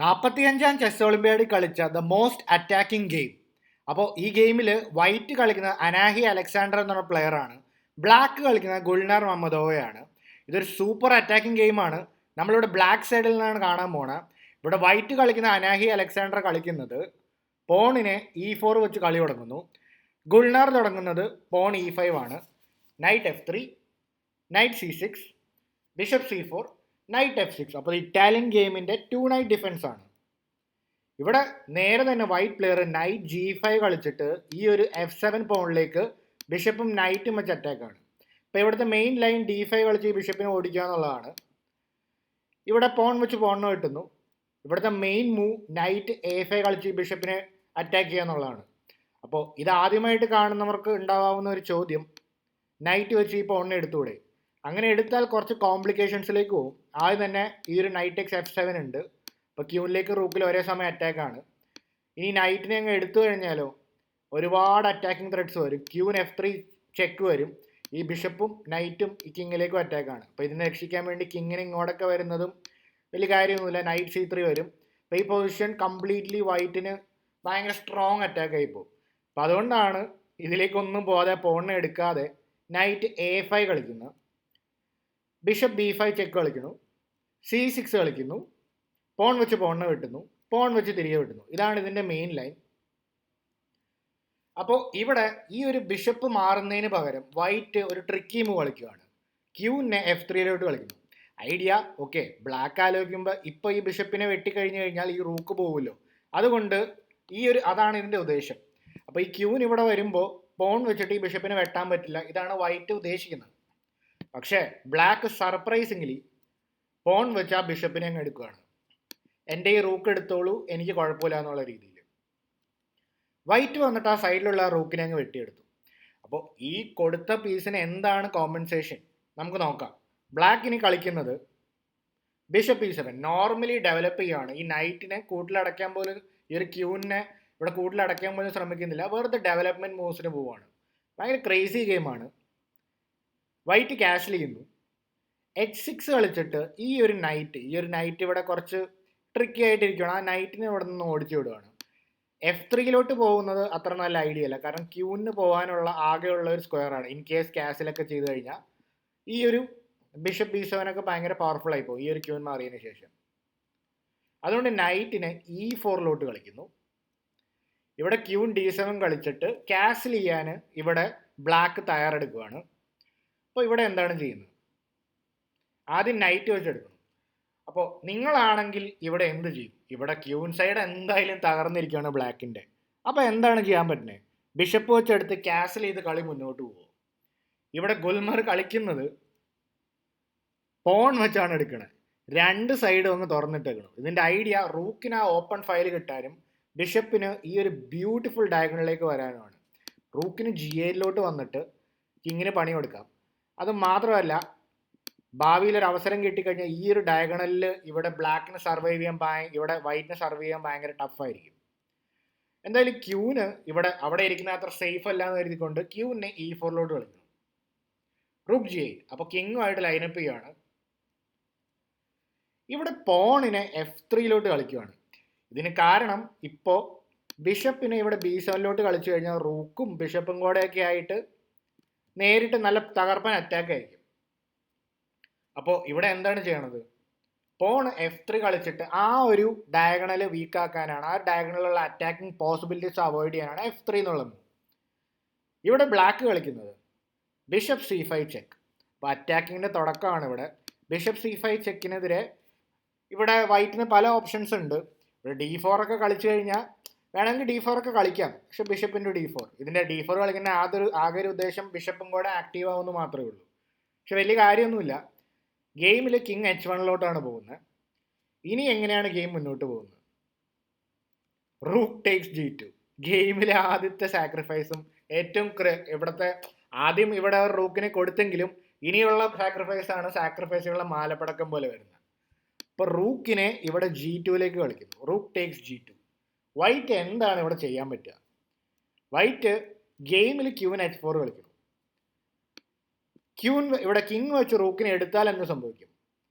45-ാം chess ഒളിമ്പ്യാഡിൽ കളിച്ച the most attacking game. അപ്പോൾ ഈ ഗെയിമിൽ വൈറ്റ് കളിക്കുന്ന അനാഹി അലക്സാണ്ടർ എന്നുള്ള പ്ലെയറാണ്, ബ്ലാക്ക് കളിക്കുന്ന ഗുൾനാർ മമ്മദോവയാണ്. ഇതൊരു സൂപ്പർ അറ്റാക്കിംഗ് ഗെയിമാണ്. നമ്മളിവിടെ ബ്ലാക്ക് സൈഡിൽ നിന്നാണ് കാണാൻ പോണത്. ഇവിടെ വൈറ്റ് കളിക്കുന്ന അനാഹി അലക്സാണ്ടർ കളിക്കുന്നത് പോണിനെ E4 വെച്ച് കളി തുടങ്ങുന്നു. ഗുൾനാർ തുടങ്ങുന്നത് പോൺ E5 ആണ്. Night F3, night C6, bishop C4, night F6. അപ്പോൾ ഇറ്റാലിയൻ ഗെയിമിൻ്റെ 2 നൈറ്റ് ഡിഫൻസ് ആണ്. ഇവിടെ നേരെ തന്നെ വൈറ്റ് പ്ലെയർ നൈറ്റ് G5 കളിച്ചിട്ട് ഈ ഒരു F7 പോണിലേക്ക് ബിഷപ്പും നൈറ്റും വെച്ച് അറ്റാക്കാണ്. ഇപ്പോൾ ഇവിടുത്തെ മെയിൻ ലൈൻ D5 കളിച്ച് ഈ ബിഷപ്പിനെ ഓടിക്കുക എന്നുള്ളതാണ്. ഇവിടെ പോൺ വെച്ച് പോണിന് കിട്ടുന്നു. ഇവിടുത്തെ മെയിൻ മൂവ് നൈറ്റ് A5 കളിച്ച് ഈ ബിഷപ്പിനെ അറ്റാക്ക് ചെയ്യുക എന്നുള്ളതാണ്. അപ്പോൾ ഇത് ആദ്യമായിട്ട് കാണുന്നവർക്ക് ഉണ്ടാവാവുന്ന ഒരു ചോദ്യം, നൈറ്റ് വെച്ച് ഈ പോണിനെ എടുത്തുകൂടെ? അങ്ങനെ എടുത്താൽ കുറച്ച് കോംപ്ലിക്കേഷൻസിലേക്ക് പോകും. ആദ്യം തന്നെ ഈ ഒരു നൈറ്റ് എക്സ് F7 ഉണ്ട്. അപ്പോൾ ക്യൂനിലേക്ക് റൂക്കിൽ ഒരേ സമയം അറ്റാക്കാണ്. ഇനി നൈറ്റിനെ അങ്ങ് എടുത്തു കഴിഞ്ഞാലോ ഒരുപാട് അറ്റാക്കിംഗ് ത്രെഡ്സ് വരും. ക്യൂൻ F3 ചെക്ക് വരും. ഈ ബിഷപ്പും നൈറ്റും ഈ കിങ്ങിലേക്കും അറ്റാക്കാണ്. അപ്പോൾ ഇതിനെ രക്ഷിക്കാൻ വേണ്ടി കിങ്ങിന് ഇങ്ങോട്ടൊക്കെ വരുന്നതും വലിയ കാര്യമൊന്നുമില്ല. നൈറ്റ് C3 വരും. അപ്പോൾ ഈ പൊസിഷൻ കംപ്ലീറ്റ്ലി വൈറ്റിന് ഭയങ്കര സ്ട്രോങ് അറ്റാക്ക് ആയിപ്പോവും. അപ്പോൾ അതുകൊണ്ടാണ് ഇതിലേക്കൊന്നും പോകാതെ പോണിനെ എടുക്കാതെ നൈറ്റ് A5 കളിക്കുന്നു, ബിഷപ്പ് B5 ചെക്ക് കളിക്കുന്നു, C6 കളിക്കുന്നു, പോൺ വെച്ച് പോണിനെ വെട്ടുന്നു, പോൺ വെച്ച് തിരികെ വെട്ടുന്നു. ഇതാണ് ഇതിൻ്റെ മെയിൻ ലൈൻ. അപ്പോൾ ഇവിടെ ഈ ഒരു ബിഷപ്പ് മാറുന്നതിന് പകരം വൈറ്റ് ഒരു ട്രിക്കി മൂവ് കളിക്കുകയാണ്. ക്യൂനെ F3 കളിക്കുന്നു. ഐഡിയ ഓക്കെ, ബ്ലാക്ക് ആലോചിക്കുമ്പോൾ ഇപ്പോൾ ഈ ബിഷപ്പിനെ വെട്ടിക്കഴിഞ്ഞ് കഴിഞ്ഞാൽ ഈ റൂക്ക് പോകുമല്ലോ. അതുകൊണ്ട് അതാണ് ഇതിൻ്റെ ഉദ്ദേശം. അപ്പോൾ ഈ ക്യൂൻ ഇവിടെ വരുമ്പോൾ പോൺ വെച്ചിട്ട് ഈ ബിഷപ്പിനെ വെട്ടാൻ പറ്റില്ല. ഇതാണ് വൈറ്റ് ഉദ്ദേശിക്കുന്നത്. പക്ഷേ ബ്ലാക്ക് സർപ്രൈസിംഗ്ലി പോൺ വെച്ച് ആ ബിഷപ്പിനെ അങ്ങ് എടുക്കുകയാണ്. എൻ്റെ ഈ റൂക്ക് എടുത്തോളൂ, എനിക്ക് കുഴപ്പമില്ല എന്നുള്ള രീതിയിൽ വൈറ്റ് വന്നിട്ട് ആ സൈഡിലുള്ള ആ റൂക്കിനെ അങ്ങ് വെട്ടിയെടുത്തു. അപ്പോൾ ഈ കൊടുത്ത പീസിന് എന്താണ് കോമ്പൻസേഷൻ നമുക്ക് നോക്കാം. ബ്ലാക്കിന് കളിക്കുന്നത് ബിഷപ്പ് E7 നോർമലി ഡെവലപ്പ് ചെയ്യുകയാണ്. ഈ നൈറ്റിനെ കൂട്ടിലടയ്ക്കാൻ പോലും, ഈ ഒരു ക്യൂവിനെ ഇവിടെ കൂട്ടിലടയ്ക്കാൻ പോലും ശ്രമിക്കുന്നില്ല. വെറുതെ ഡെവലപ്മെൻറ്റ് മൂവ്സിന് പോവുകയാണ്. ഭയങ്കര ക്രേസി ഗെയിമാണ്. വൈറ്റ് ക്യാഷിൽ ചെയ്യുന്നു. H6 കളിച്ചിട്ട് ഈ ഒരു നൈറ്റ് ഇവിടെ കുറച്ച് ട്രിക്കി ആയിട്ടിരിക്കുകയാണ്. ആ നൈറ്റിനെ ഇവിടെ നിന്ന് ഓടിച്ചു വിടുകയാണ്. F3 പോകുന്നത് അത്ര നല്ല ഐഡിയ അല്ല. കാരണം ക്യൂവിന് പോകാനുള്ള ആകെയുള്ള ഒരു സ്ക്വയറാണ്. ഇൻ കേസ് ക്യാസിലൊക്കെ ചെയ്ത് കഴിഞ്ഞാൽ ഈ ഒരു ബിഷപ്പ് B7 ഒക്കെ ഭയങ്കര പവർഫുൾ ആയി പോകും ഈ ഒരു ക്യൂൻ മാറിയതിന് ശേഷം. അതുകൊണ്ട് നൈറ്റിനെ E4 കളിക്കുന്നു. ഇവിടെ ക്യൂൻ D7 കളിച്ചിട്ട് ക്യാസിൽ ചെയ്യാൻ ഇവിടെ ബ്ലാക്ക് തയ്യാറെടുക്കുകയാണ്. അപ്പോൾ ഇവിടെ എന്താണ് ചെയ്യുന്നത്? ആദ്യം നൈറ്റ് വെച്ചെടുക്കണം. അപ്പോൾ നിങ്ങളാണെങ്കിൽ ഇവിടെ എന്ത് ചെയ്യും? ഇവിടെ ക്യൂൻ സൈഡ് എന്തായാലും തകർന്നിരിക്കുകയാണ് ബ്ലാക്കിൻ്റെ. അപ്പോൾ എന്താണ് ചെയ്യാൻ പറ്റുന്നത്? ബിഷപ്പ് വെച്ചെടുത്ത് ക്യാസിൽ ചെയ്ത് കളി മുന്നോട്ട് പോകും. ഇവിടെ ഗുൽമർ കളിക്കുന്നത് പോൺ വെച്ചാണ് എടുക്കണത്. രണ്ട് സൈഡും ഒന്ന് തുറന്നിട്ടേക്കണം. ഇതിൻ്റെ ഐഡിയ റൂക്കിന് ആ ഓപ്പൺ ഫയൽ കിട്ടാനും ബിഷപ്പിന് ഈ ഒരു ബ്യൂട്ടിഫുൾ ഡയഗണലിലേക്ക് വരാനുമാണ്. റൂക്കിന് G8 വന്നിട്ട് കിങ്ങിന് പണി കൊടുക്കാം. അത് മാത്രമല്ല, ഭാവിയിൽ ഒരു അവസരം കിട്ടിക്കഴിഞ്ഞാൽ ഈ ഒരു ഡയഗണലിൽ ഇവിടെ ബ്ലാക്കിന് സർവൈവ് ചെയ്യാൻ ഇവിടെ വൈറ്റിന് സർവൈവ് ചെയ്യാൻ ഭയങ്കര ടഫായിരിക്കും. എന്തായാലും ക്യൂന് അവിടെ ഇരിക്കുന്ന അത്ര സേഫ് അല്ല എന്ന് കരുതിക്കൊണ്ട് ക്യൂനെ E4 കളിക്കുന്നു. Rook G8. അപ്പോൾ കിങ്ങുമായിട്ട് ലൈനപ്പ് ചെയ്യുകയാണ്. ഇവിടെ പോണിനെ F3 കളിക്കുകയാണ്. ഇതിന് കാരണം ഇപ്പോൾ ബിഷപ്പിനെ ഇവിടെ B7 കളിച്ചു കഴിഞ്ഞാൽ റൂക്കും ബിഷപ്പും കൂടെയൊക്കെ ആയിട്ട് നേരിട്ട് നല്ല തകർപ്പൻ അറ്റാക്ക് ആയിരിക്കും. അപ്പോൾ ഇവിടെ എന്താണ് ചെയ്യണത്? പോൺ F3 കളിച്ചിട്ട് ആ ഒരു ഡയഗണൽ വീക്കാക്കാനാണ്, ആ ഡയഗണലുള്ള അറ്റാക്കിംഗ് പോസിബിലിറ്റീസ് അവോയ്ഡ് ചെയ്യാനാണ് F3 എന്നുള്ളത്. ഇവിടെ ബ്ലാക്ക് കളിക്കുന്നത് ബിഷപ്പ് C5 ചെക്ക്. അപ്പോൾ അറ്റാക്കിങ്ങിൻ്റെ തുടക്കമാണ് ഇവിടെ. ബിഷപ്പ് C5 ചെക്കിനെതിരെ ഇവിടെ വൈറ്റിന് പല ഓപ്ഷൻസ് ഉണ്ട്. ഇവിടെ D4 ഒക്കെ കളിച്ചു കഴിഞ്ഞാൽ വേണമെങ്കിൽ D4 ഒക്കെ കളിക്കാം. പക്ഷെ ബിഷപ്പിൻ്റെ D4, ഇതിൻ്റെ D4 കളിക്കുന്ന ആകെ ഒരു ഉദ്ദേശം ബിഷപ്പും കൂടെ ആക്റ്റീവ് ആവുമെന്ന് മാത്രമേ ഉള്ളൂ. പക്ഷെ വലിയ കാര്യമൊന്നുമില്ല. ഗെയിമിൽ കിങ് H1 പോകുന്നത്. ഇനി എങ്ങനെയാണ് ഗെയിം മുന്നോട്ട് പോകുന്നത്? Rook takes G2. ഗെയിമിലെ ആദ്യത്തെ സാക്രിഫൈസും ഏറ്റവും ആദ്യം ഇവിടെ റൂക്കിനെ കൊടുത്തെങ്കിലും ഇനിയുള്ള സാക്രിഫൈസുകളുടെ മാലപ്പടക്കം പോലെ വരുന്നത്. അപ്പോൾ റൂക്കിനെ ഇവിടെ G2 കളിക്കുന്നു. Rook takes G2. വൈറ്റ് എന്താണ് ഇവിടെ ചെയ്യാൻ പറ്റുക? വൈറ്റ് ഗെയിമിൽ ക്യൂൻ H4 കളിക്കുന്നു. ക്യൂൻ ഇവിടെ കിങ് വെച്ച് റൂക്കിനെ എടുത്താൽ എന്ത് സംഭവിക്കും?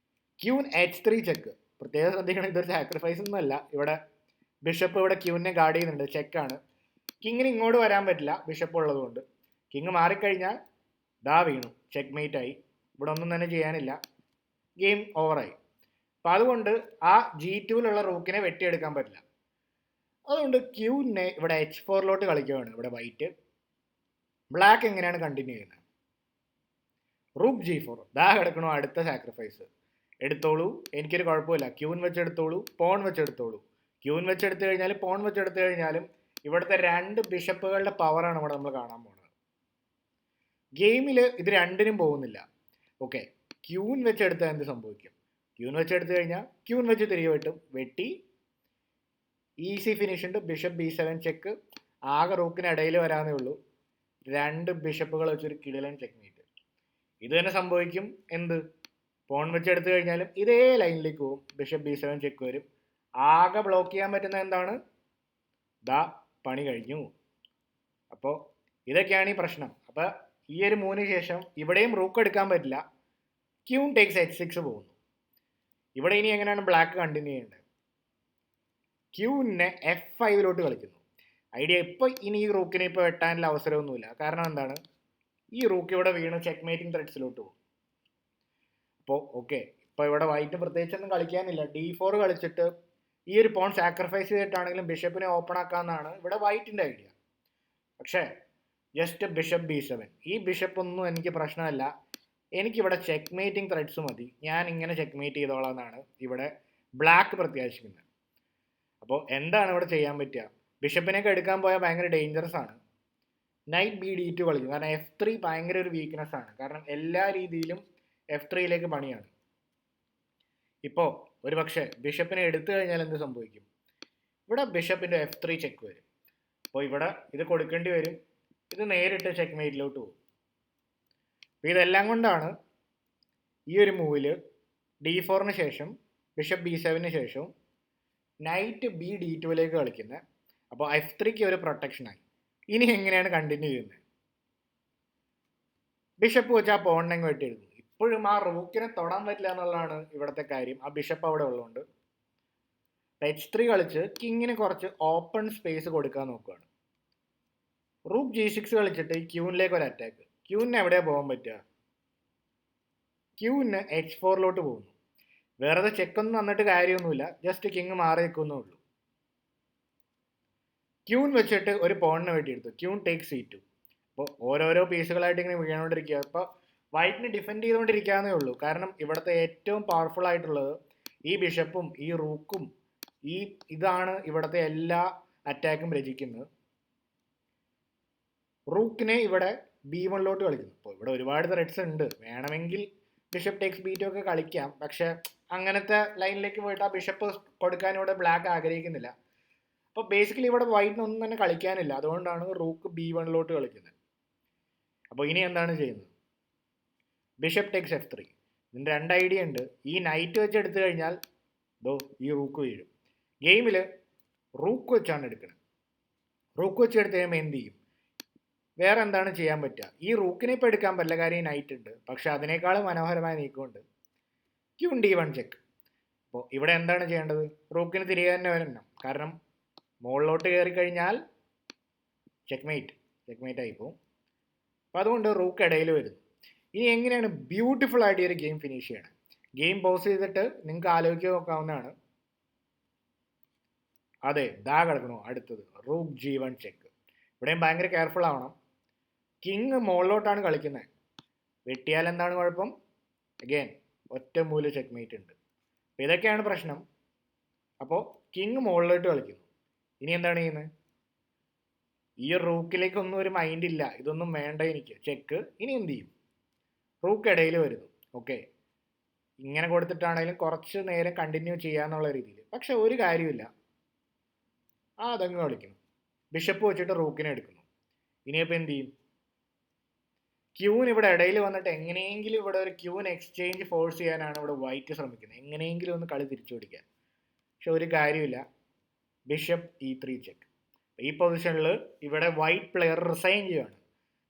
Queen H3 check. പ്രത്യേകം ശ്രദ്ധിക്കണം, ഇതൊരു സാക്രിഫൈസ് ഒന്നുമല്ല. ഇവിടെ ബിഷപ്പ് ഇവിടെ ക്യൂവിനെ ഗാർഡ് ചെയ്യുന്നുണ്ട്, ചെക്കാണ്. കിങ്ങിന് ഇങ്ങോട്ട് വരാൻ പറ്റില്ല ബിഷപ്പ് ഉള്ളതുകൊണ്ട്. കിങ് മാറിക്കഴിഞ്ഞാൽ ദാ വീണു, ചെക്ക് മേറ്റ് ആയി. ഇവിടെ ഒന്നും തന്നെ ചെയ്യാനില്ല, ഗെയിം ഓവറായി. അപ്പം അതുകൊണ്ട് ആ G2-ലുള്ള റൂക്കിനെ വെട്ടിയെടുക്കാൻ പറ്റില്ല. അതുകൊണ്ട് ക്യൂവിനെ ഇവിടെ H4-ലോട്ട് കളിക്കുകയാണ് ഇവിടെ വൈറ്റ്. ബ്ലാക്ക് എങ്ങനെയാണ് കണ്ടിന്യൂ ചെയ്യുന്നത്? റൂക്ക് G4, ദാ കിടക്കണോ അടുത്ത സാക്രിഫൈസ്. എടുത്തോളൂ, എനിക്കൊരു കുഴപ്പമില്ല, ക്യൂൻ വെച്ചെടുത്തോളൂ, പോൺ വെച്ചെടുത്തോളൂ. ക്യൂൻ വെച്ചെടുത്തു കഴിഞ്ഞാലും പോൺ വെച്ചെടുത്തു കഴിഞ്ഞാലും ഇവിടുത്തെ 2 ബിഷപ്പുകളുടെ പവറാണ് ഇവിടെ നമ്മൾ കാണാൻ പോകുന്നത്. ഗെയിമിൽ ഇത് രണ്ടിനും പോകുന്നില്ല. ഓക്കെ, ക്യൂൻ വെച്ചെടുത്താൽ എന്ത് സംഭവിക്കും? ക്യൂൻ വെച്ചെടുത്തു കഴിഞ്ഞാൽ ക്യൂൻ വെച്ച് തിരികെ വെട്ടി ഈസി ഫിനിഷ് ഉണ്ട്. Bishop B7 check. ആകെ റൂക്കിന് ഇടയിൽ വരാനേ ഉള്ളൂ. 2 ബിഷപ്പുകൾ വെച്ചൊരു കിടിലൻ ചെക്ക് മേറ്റ്. ഇത് തന്നെ സംഭവിക്കും. എന്ത്? പോൺ വെച്ചെടുത്തു കഴിഞ്ഞാലും ഇതേ ലൈനിലേക്ക് പോകും, ബിഷപ്പ് B7 ചെക്ക് വരും. ആകെ ബ്ലോക്ക് ചെയ്യാൻ പറ്റുന്ന എന്താണ്? ദാ പണി കഴിഞ്ഞു. അപ്പോൾ ഇതൊക്കെയാണ് ഈ പ്രശ്നം. അപ്പോൾ ഈ ഒരു മൂന്നിന് ശേഷം ഇവിടെയും റൂക്ക് എടുക്കാൻ പറ്റില്ല. ക്യൂൺ ടേക്സ് H6 പോകുന്നു. ഇവിടെ ഇനി എങ്ങനെയാണ് ബ്ലാക്ക് കണ്ടിന്യൂ ചെയ്യേണ്ടത്? ക്യൂവിനെ F5-ലോട്ട് കളിക്കുന്നു. ഐഡിയ ഇപ്പോൾ ഇനി ഈ റൂക്കിനെ ഇപ്പോൾ വെട്ടാനുള്ള അവസരമൊന്നുമില്ല. കാരണം എന്താണ്? ഈ റൂക്ക് ഇവിടെ വീണ് ചെക്ക് മേറ്റിംഗ് ത്രെഡ്സിലോട്ട് പോകും. അപ്പോൾ ഓക്കെ, ഇപ്പോൾ ഇവിടെ വൈറ്റ് പ്രത്യേകിച്ചൊന്നും കളിക്കാനില്ല. D4 കളിച്ചിട്ട് ഈ ഒരു പോൺ സാക്രിഫൈസ് ചെയ്തിട്ടാണെങ്കിലും ബിഷപ്പിനെ ഓപ്പൺ ആക്കാമെന്നാണ് ഇവിടെ വൈറ്റിൻ്റെ ഐഡിയ. പക്ഷേ ജസ്റ്റ് ബിഷപ്പ് B7, ഈ ബിഷപ്പ് ഒന്നും എനിക്ക് പ്രശ്നമല്ല. എനിക്കിവിടെ ചെക്ക് മേറ്റിംഗ് ത്രെഡ്സ് മതി, ഞാൻ ഇങ്ങനെ ചെക്ക് മേറ്റ് ചെയ്തോളാം എന്നാണ് ഇവിടെ ബ്ലാക്ക് പ്രത്യാശിക്കുന്നത്. അപ്പോൾ എന്താണ് ഇവിടെ ചെയ്യാൻ പറ്റുക? ബിഷപ്പിനൊക്കെ എടുക്കാൻ പോയാൽ ഭയങ്കര ഡേഞ്ചറസ് ആണ്. നൈറ്റ് B D2 കളിക്കും. കാരണം F3 ഭയങ്കര ഒരു വീക്ക്നെസ് ആണ്. കാരണം എല്ലാ രീതിയിലും F3-ലേക്ക് പണിയാണ്. ഇപ്പോൾ ഒരു പക്ഷേ ബിഷപ്പിനെ എടുത്തു കഴിഞ്ഞാൽ എന്ത് സംഭവിക്കും? ഇവിടെ ബിഷപ്പിൻ്റെ F3 ചെക്ക് വരും. അപ്പോൾ ഇവിടെ ഇത് കൊടുക്കേണ്ടി വരും. ഇത് നേരിട്ട് ചെക്ക് മേറ്റിലോട്ട് പോകും. അപ്പോൾ ഇതെല്ലാം കൊണ്ടാണ് ഈ ഒരു മൂവിൽ D4-ന് ശേഷം ബിഷപ്പ് B7-ന് ശേഷം നൈറ്റ് B D2-ലേക്ക് കളിക്കുന്നത്. അപ്പോൾ F3-ക്ക് ഒരു പ്രൊട്ടക്ഷനായി. ഇനി എങ്ങനെയാണ് കണ്ടിന്യൂ ചെയ്യുന്നത്? ബിഷപ്പ് വെച്ച് ആ പോണിനെ വെട്ടിയെടുക്കുന്നു. ഇപ്പോഴും ആ റൂക്കിനെ തൊടാൻ പറ്റില്ല എന്നുള്ളതാണ് ഇവിടുത്തെ കാര്യം. ആ ബിഷപ്പ് അവിടെ ഉള്ളതുകൊണ്ട് H3 കളിച്ച് കിങ്ങിന് കുറച്ച് ഓപ്പൺ സ്പേസ് കൊടുക്കാൻ നോക്കുകയാണ്. റൂക്ക് G6 കളിച്ചിട്ട് ഈ ക്യൂനിലേക്ക് ഒരു അറ്റാക്ക്. ക്യൂവിന് എവിടെയാണ് പോകാൻ പറ്റുക? ക്യൂവിന് H4-ലോട്ട് പോകുന്നു. വെറുതെ ചെക്കൊന്നും വന്നിട്ട് കാര്യമൊന്നുമില്ല, ജസ്റ്റ് കിങ് മാറി നിൽക്കുന്നേ ഉള്ളൂ. ക്യൂൻ വെച്ചിട്ട് ഒരു പോണിനെ വെട്ടിയെടുത്തു. Queen take C2. അപ്പോൾ ഓരോരോ പീസുകളായിട്ട് ഇങ്ങനെ വീണുകൊണ്ടിരിക്കുക. അപ്പോൾ വൈറ്റിന് ഡിഫെൻഡ് ചെയ്തുകൊണ്ടിരിക്കാന്നേ ഉള്ളൂ. കാരണം ഇവിടുത്തെ ഏറ്റവും പവർഫുൾ ആയിട്ടുള്ളത് ഈ ബിഷപ്പും ഈ റൂക്കും ഇതാണ് ഇവിടുത്തെ എല്ലാ അറ്റാക്കും രചിക്കുന്നത്. റൂക്കിനെ ഇവിടെ B1-ലോട്ട് കളിക്കുന്നു. അപ്പോൾ ഇവിടെ ഒരുപാട് ത്രെഡ്സ് ഉണ്ട്. വേണമെങ്കിൽ ബിഷപ്പ് ടേക്സ് B2 ഒക്കെ കളിക്കാം. പക്ഷെ അങ്ങനത്തെ ലൈനിലേക്ക് പോയിട്ട് ആ ബിഷപ്പ് കൊടുക്കാൻ ഇവിടെ ബ്ലാക്ക് ആഗ്രഹിക്കുന്നില്ല. അപ്പോൾ ബേസിക്കലി ഇവിടെ വൈറ്റിനൊന്നും തന്നെ കളിക്കാനില്ല. അതുകൊണ്ടാണ് റൂക്ക് B1-ലോട്ട് കളിക്കുന്നത്. അപ്പോൾ ഇനി എന്താണ് ചെയ്യുന്നത്? Bishop takes F3. ഇതിൻ്റെ 2 ഐഡിയ ഉണ്ട്. ഈ നൈറ്റ് വെച്ച് എടുത്തു കഴിഞ്ഞാൽ ഈ റൂക്ക് വീഴും. ഗെയിമിൽ റൂക്ക് വെച്ചാണ് എടുക്കുന്നത്. റൂക്ക് വെച്ച് എടുത്ത് കഴിയുമ്പോൾ എന്ത് ചെയ്യും? വേറെ എന്താണ് ചെയ്യാൻ പറ്റുക? ഈ റൂക്കിനെ ഇപ്പോൾ എടുക്കാൻ പറ്റില്ല, കാര്യം ഈ നൈറ്റ് ഉണ്ട്. പക്ഷെ അതിനേക്കാളും മനോഹരമായ നീക്കമുണ്ട്. Queen D1 check. അപ്പോൾ ഇവിടെ എന്താണ് ചെയ്യേണ്ടത്? റൂക്കിന് തിരികെ തന്നെ വരണം. കാരണം മുകളിലോട്ട് കയറി കഴിഞ്ഞാൽ ചെക്ക് മേറ്റ് ആയി പോകും. അപ്പോൾ അതുകൊണ്ട് റൂക്ക് ഇടയിൽ വരുന്നു. ഇനി എങ്ങനെയാണ് ബ്യൂട്ടിഫുൾ ആയിട്ട് ഈ ഒരു ഗെയിം ഫിനിഷ് ചെയ്യണം? ഗെയിം പോസ് ചെയ്തിട്ട് നിങ്ങൾക്ക് ആലോചിച്ച് നോക്കാവുന്നതാണ്. അതെ, ദാ കിടക്കണോ അടുത്തത് റൂക്ക് G1 ചെക്ക്. ഇവിടെയും ഭയങ്കര കെയർഫുൾ ആവണം. കിങ് മുകളിലോട്ടാണ് കളിക്കുന്നത്. വെട്ടിയാൽ എന്താണ് കുഴപ്പം? അഗെയിൻ ഒറ്റ മൂല ചെക്ക് മേറ്റ് ഉണ്ട്. അപ്പോൾ ഇതൊക്കെയാണ് പ്രശ്നം. അപ്പോൾ കിങ് മുകളിലോട്ട് കളിക്കുന്നു. ഇനി എന്താണ് ചെയ്യുന്നത്? ഈ റൂക്കിലേക്കൊന്നും ഒരു മൈൻഡ് ഇല്ല, ഇതൊന്നും വേണ്ട എനിക്ക്, ചെക്ക്. ഇനി എന്ത് ചെയ്യും? റൂക്ക് ഇടയിൽ വരുന്നു. ഓക്കെ, ഇങ്ങനെ കൊടുത്തിട്ടാണെങ്കിലും കുറച്ച് നേരം കണ്ടിന്യൂ ചെയ്യാന്നുള്ള രീതിയിൽ. പക്ഷെ ഒരു കാര്യമില്ല, അതങ്ങ് കളിക്കുന്നു. ബിഷപ്പ് വെച്ചിട്ട് റൂക്കിനെ എടുക്കുന്നു. ഇനിയിപ്പോൾ എന്ത് ചെയ്യും? ക്യൂൻ ഇവിടെ ഇടയിൽ വന്നിട്ട് എങ്ങനെയെങ്കിലും ഇവിടെ ഒരു ക്യൂൻ എക്സ്ചേഞ്ച് ഫോഴ്സ് ചെയ്യാനാണ് ഇവിടെ വൈറ്റ് ശ്രമിക്കുന്നത്. എങ്ങനെയെങ്കിലും ഒന്ന് കളി തിരിച്ചു പിടിക്കാൻ. പക്ഷെ ഒരു കാര്യമില്ല, ബിഷപ്പ് E3 ചെക്ക്. ഈ പൊസിഷനിൽ ഇവിടെ വൈറ്റ് പ്ലെയർ റിസൈൻ ചെയ്യുകയാണ്.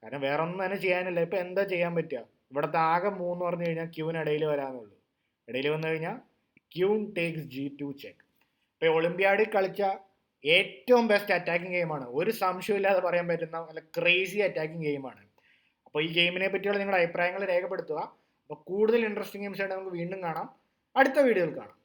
കാരണം വേറെ ഒന്നും തന്നെ ചെയ്യാനില്ല. ഇപ്പോൾ എന്താ ചെയ്യാൻ പറ്റുക? ഇവിടുത്തെ ആകെ 3 പറഞ്ഞു കഴിഞ്ഞാൽ ക്യൂവിന് ഇടയിൽ വരാമെന്നുള്ളൂ. ഇടയിൽ വന്നു കഴിഞ്ഞാൽ ക്യൂൻ ടേക്സ് G2 ചെക്ക്. ഇപ്പോൾ ഒളിമ്പ്യാഡിൽ കളിച്ച ഏറ്റവും ബെസ്റ്റ് അറ്റാക്കിംഗ് ഗെയിമാണ്, ഒരു സംശയമില്ലാതെ പറയാൻ പറ്റുന്ന നല്ല ക്രേസി അറ്റാക്കിംഗ് ഗെയിമാണ്. അപ്പോൾ ഈ ഗെയിമിനെ പറ്റിയുള്ള നിങ്ങളുടെ അഭിപ്രായങ്ങൾ രേഖപ്പെടുത്തുക. അപ്പോൾ കൂടുതൽ ഇൻട്രസ്റ്റിംഗ് ഗെയിംസ് ആയിട്ട് നമുക്ക് വീണ്ടും കാണാം, അടുത്ത വീഡിയോയിൽ കാണാം.